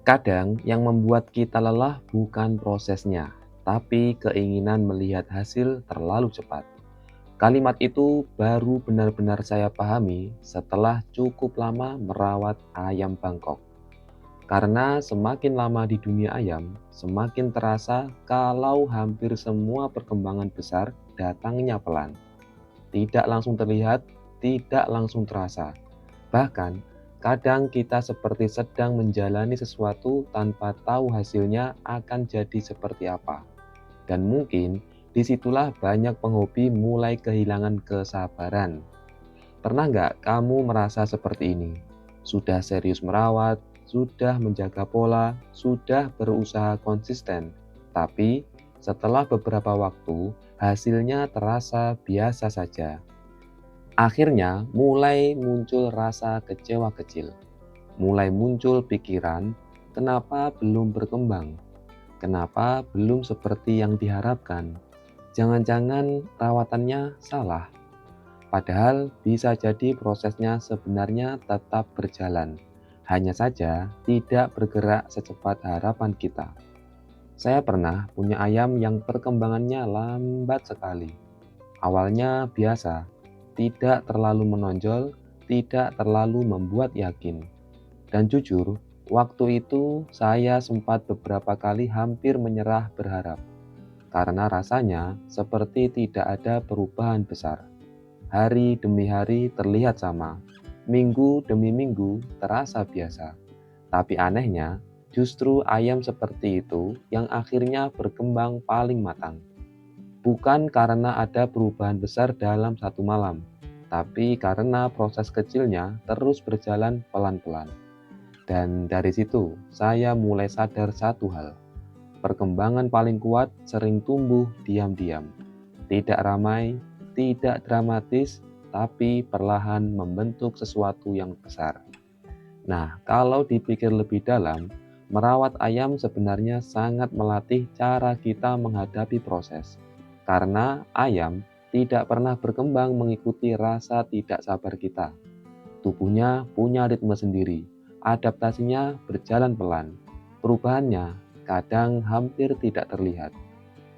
Kadang yang membuat kita lelah bukan prosesnya, tapi keinginan melihat hasil terlalu cepat. Kalimat itu baru benar-benar saya pahami setelah cukup lama merawat ayam Bangkok. Karena semakin lama di dunia ayam, semakin terasa kalau hampir semua perkembangan besar datangnya pelan. Tidak langsung terlihat, tidak langsung terasa. Bahkan, kadang kita seperti sedang menjalani sesuatu tanpa tahu hasilnya akan jadi seperti apa. Dan mungkin disitulah banyak penghobi mulai kehilangan kesabaran. Pernah nggak kamu merasa seperti ini? Sudah serius merawat, sudah menjaga pola, sudah berusaha konsisten, tapi setelah beberapa waktu hasilnya terasa biasa saja. Akhirnya mulai muncul rasa kecewa kecil, mulai muncul pikiran, kenapa belum berkembang? Kenapa belum seperti yang diharapkan? Jangan-jangan rawatannya salah. Padahal bisa jadi prosesnya sebenarnya tetap berjalan. Hanya saja tidak bergerak secepat harapan kita. Saya pernah punya ayam yang perkembangannya lambat sekali. Awalnya biasa, tidak terlalu menonjol, tidak terlalu membuat yakin. Dan jujur, waktu itu saya sempat beberapa kali hampir menyerah berharap. Karena rasanya seperti tidak ada perubahan besar. Hari demi hari terlihat sama, minggu demi minggu terasa biasa. Tapi anehnya, justru ayam seperti itu yang akhirnya berkembang paling matang. Bukan karena ada perubahan besar dalam satu malam, tapi karena proses kecilnya terus berjalan pelan-pelan. Dan dari situ, saya mulai sadar satu hal. Perkembangan paling kuat sering tumbuh diam-diam. Tidak ramai, tidak dramatis, tapi perlahan membentuk sesuatu yang besar. Nah, kalau dipikir lebih dalam, merawat ayam sebenarnya sangat melatih cara kita menghadapi proses. Karena ayam tidak pernah berkembang mengikuti rasa tidak sabar kita. Tubuhnya punya ritme sendiri, adaptasinya berjalan pelan. Perubahannya kadang hampir tidak terlihat.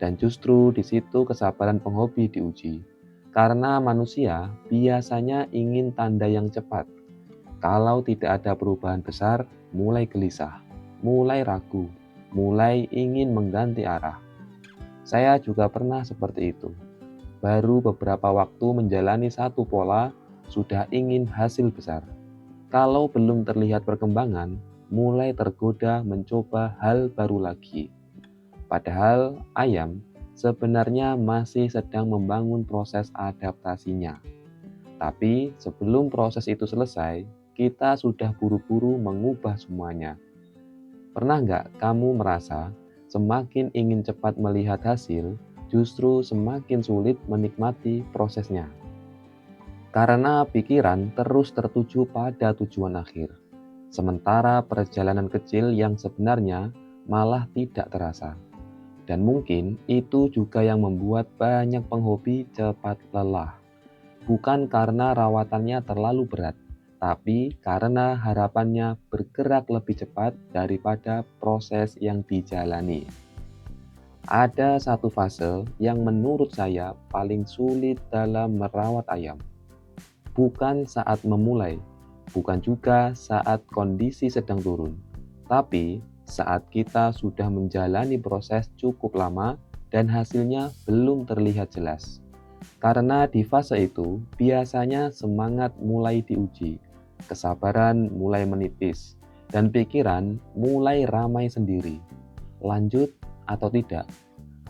Dan justru di situ kesabaran penghobi diuji. Karena manusia biasanya ingin tanda yang cepat. Kalau tidak ada perubahan besar, mulai gelisah, mulai ragu, mulai ingin mengganti arah. Saya juga pernah seperti itu. Baru beberapa waktu menjalani satu pola, sudah ingin hasil besar. Kalau belum terlihat perkembangan, mulai tergoda mencoba hal baru lagi. Padahal ayam sebenarnya masih sedang membangun proses adaptasinya. Tapi sebelum proses itu selesai, kita sudah buru-buru mengubah semuanya. Pernah nggak kamu merasa semakin ingin cepat melihat hasil, justru semakin sulit menikmati prosesnya? Karena pikiran terus tertuju pada tujuan akhir, sementara perjalanan kecil yang sebenarnya malah tidak terasa. Dan mungkin itu juga yang membuat banyak penghobi cepat lelah. Bukan karena rawatannya terlalu berat, tapi karena harapannya bergerak lebih cepat daripada proses yang dijalani. Ada satu fase yang menurut saya paling sulit dalam merawat ayam. Bukan saat memulai, bukan juga saat kondisi sedang turun, tapi saat kita sudah menjalani proses cukup lama dan hasilnya belum terlihat jelas. Karena di fase itu, biasanya semangat mulai diuji, kesabaran mulai menipis, dan pikiran mulai ramai sendiri. Lanjut atau tidak?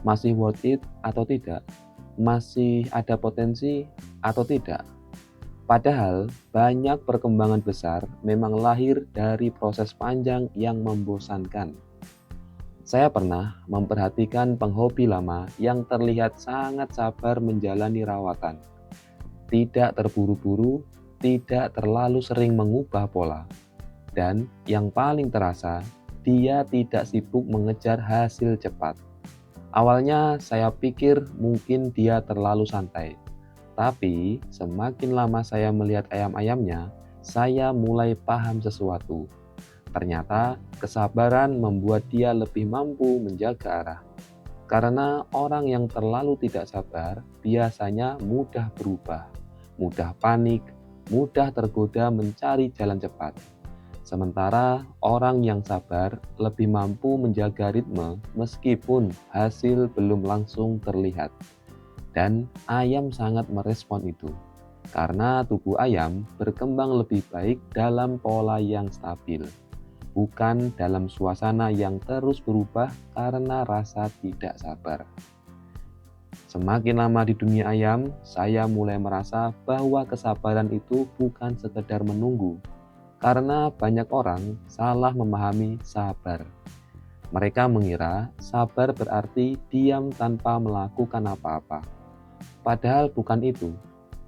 Masih worth it atau tidak? Masih ada potensi atau tidak? Padahal banyak perkembangan besar memang lahir dari proses panjang yang membosankan. Saya pernah memperhatikan penghobi lama yang terlihat sangat sabar menjalani rawatan. Tidak terburu-buru, tidak terlalu sering mengubah pola. Dan yang paling terasa, dia tidak sibuk mengejar hasil cepat. Awalnya saya pikir mungkin dia terlalu santai. Tapi semakin lama saya melihat ayam-ayamnya, saya mulai paham sesuatu. Ternyata kesabaran membuat dia lebih mampu menjaga arah. Karena orang yang terlalu tidak sabar biasanya mudah berubah, mudah panik, mudah tergoda mencari jalan cepat. Sementara orang yang sabar lebih mampu menjaga ritme meskipun hasil belum langsung terlihat. Dan ayam sangat merespon itu, karena tubuh ayam berkembang lebih baik dalam pola yang stabil, bukan dalam suasana yang terus berubah karena rasa tidak sabar. Semakin lama di dunia ayam, saya mulai merasa bahwa kesabaran itu bukan sekedar menunggu, karena banyak orang salah memahami sabar. Mereka mengira sabar berarti diam tanpa melakukan apa-apa. Padahal bukan itu.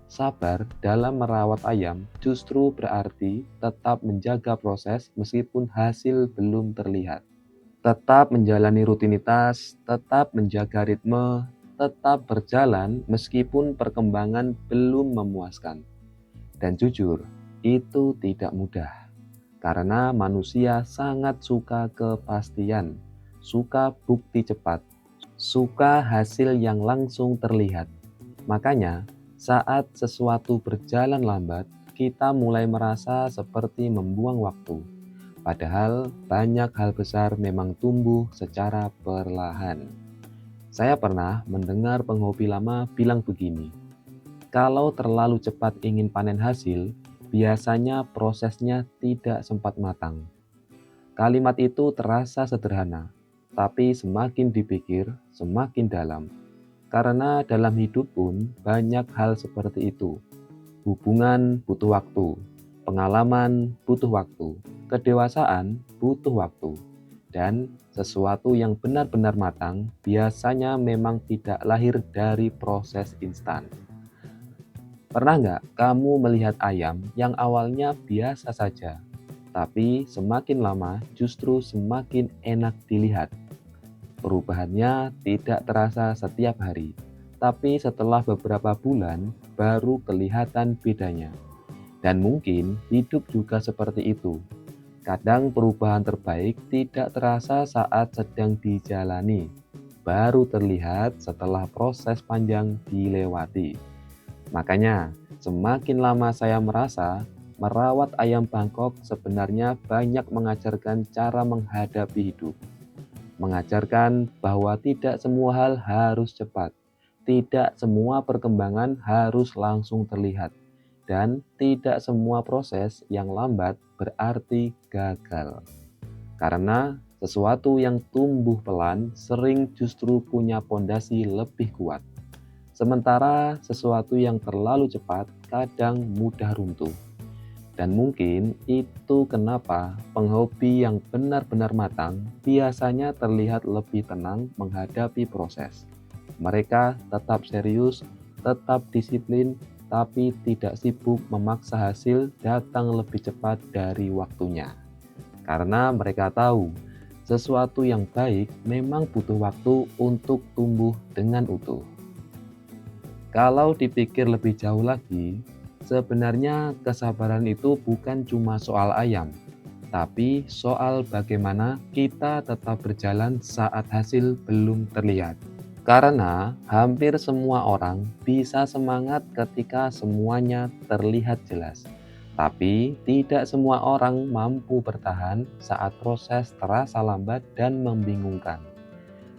Sabar dalam merawat ayam justru berarti tetap menjaga proses meskipun hasil belum terlihat. Tetap menjalani rutinitas, tetap menjaga ritme, tetap berjalan meskipun perkembangan belum memuaskan. Dan jujur, itu tidak mudah. Karena manusia sangat suka kepastian, suka bukti cepat, suka hasil yang langsung terlihat. Makanya, saat sesuatu berjalan lambat, kita mulai merasa seperti membuang waktu. Padahal banyak hal besar memang tumbuh secara perlahan. Saya pernah mendengar penghobi lama bilang begini, kalau terlalu cepat ingin panen hasil, biasanya prosesnya tidak sempat matang. Kalimat itu terasa sederhana, tapi semakin dipikir, semakin dalam. Karena dalam hidup pun banyak hal seperti itu. Hubungan butuh waktu, pengalaman butuh waktu, kedewasaan butuh waktu, dan sesuatu yang benar-benar matang biasanya memang tidak lahir dari proses instan. Pernah nggak kamu melihat ayam yang awalnya biasa saja, tapi semakin lama justru semakin enak dilihat? Perubahannya tidak terasa setiap hari, tapi setelah beberapa bulan baru kelihatan bedanya. Dan mungkin hidup juga seperti itu. Kadang perubahan terbaik tidak terasa saat sedang dijalani, baru terlihat setelah proses panjang dilewati. Makanya, semakin lama saya merasa merawat ayam Bangkok sebenarnya banyak mengajarkan cara menghadapi hidup. Mengajarkan bahwa tidak semua hal harus cepat, tidak semua perkembangan harus langsung terlihat, dan tidak semua proses yang lambat berarti gagal. Karena sesuatu yang tumbuh pelan sering justru punya pondasi lebih kuat. Sementara sesuatu yang terlalu cepat kadang mudah runtuh. Dan mungkin itu kenapa penghobi yang benar-benar matang biasanya terlihat lebih tenang menghadapi proses. Mereka tetap serius, tetap disiplin, tapi tidak sibuk memaksa hasil datang lebih cepat dari waktunya. Karena mereka tahu, sesuatu yang baik memang butuh waktu untuk tumbuh dengan utuh. Kalau dipikir lebih jauh lagi, sebenarnya kesabaran itu bukan cuma soal ayam, tapi soal bagaimana kita tetap berjalan saat hasil belum terlihat. Karena hampir semua orang bisa semangat ketika semuanya terlihat jelas. Tapi tidak semua orang mampu bertahan saat proses terasa lambat dan membingungkan.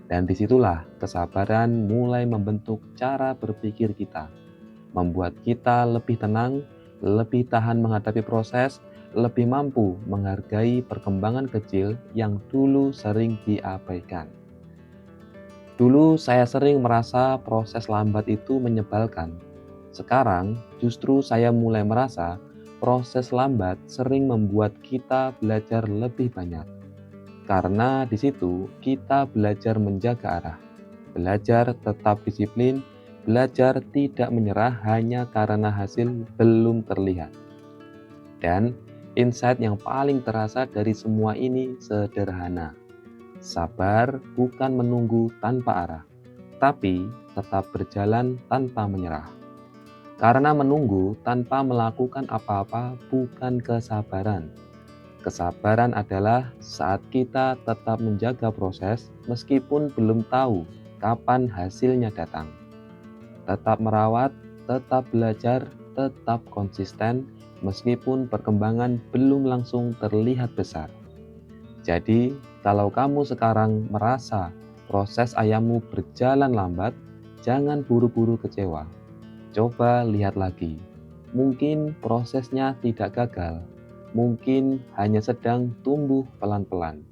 Dan disitulah kesabaran mulai membentuk cara berpikir kita, membuat kita lebih tenang, lebih tahan menghadapi proses, lebih mampu menghargai perkembangan kecil yang dulu sering diabaikan. Dulu saya sering merasa proses lambat itu menyebalkan. Sekarang justru saya mulai merasa proses lambat sering membuat kita belajar lebih banyak. Karena di situ kita belajar menjaga arah, belajar tetap disiplin, belajar tidak menyerah hanya karena hasil belum terlihat. Dan insight yang paling terasa dari semua ini sederhana. Sabar bukan menunggu tanpa arah, tapi tetap berjalan tanpa menyerah. Karena menunggu tanpa melakukan apa-apa bukan kesabaran, Kesabaran adalah saat kita tetap menjaga proses meskipun belum tahu kapan hasilnya datang. Tetap merawat, tetap belajar, tetap konsisten meskipun perkembangan belum langsung terlihat besar. Jadi, kalau kamu sekarang merasa proses ayammu berjalan lambat, jangan buru-buru kecewa. Coba lihat lagi. Mungkin prosesnya tidak gagal, mungkin hanya sedang tumbuh pelan-pelan.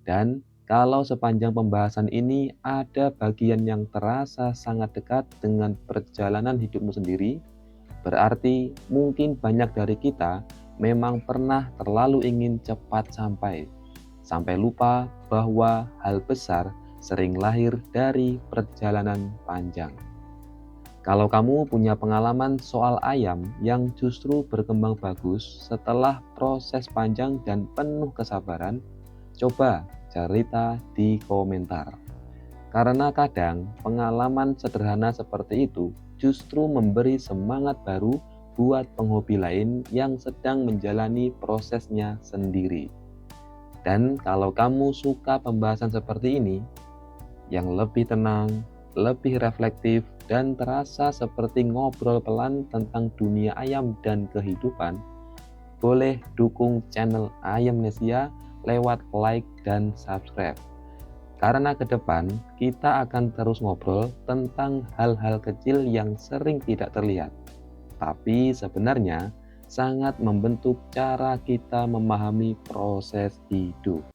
Dan kalau sepanjang pembahasan ini ada bagian yang terasa sangat dekat dengan perjalanan hidupmu sendiri, berarti mungkin banyak dari kita memang pernah terlalu ingin cepat sampai lupa bahwa hal besar sering lahir dari perjalanan panjang. Kalau kamu punya pengalaman soal ayam yang justru berkembang bagus setelah proses panjang dan penuh kesabaran, coba cerita di komentar. Karena kadang pengalaman sederhana seperti itu justru memberi semangat baru buat penghobi lain yang sedang menjalani prosesnya sendiri. Dan kalau kamu suka pembahasan seperti ini, yang lebih tenang, lebih reflektif, dan terasa seperti ngobrol pelan tentang dunia ayam dan kehidupan, boleh dukung channel Ayamnesia lewat like dan subscribe. Karena ke depan kita akan terus ngobrol tentang hal-hal kecil yang sering tidak terlihat, tapi sebenarnya sangat membentuk cara kita memahami proses hidup.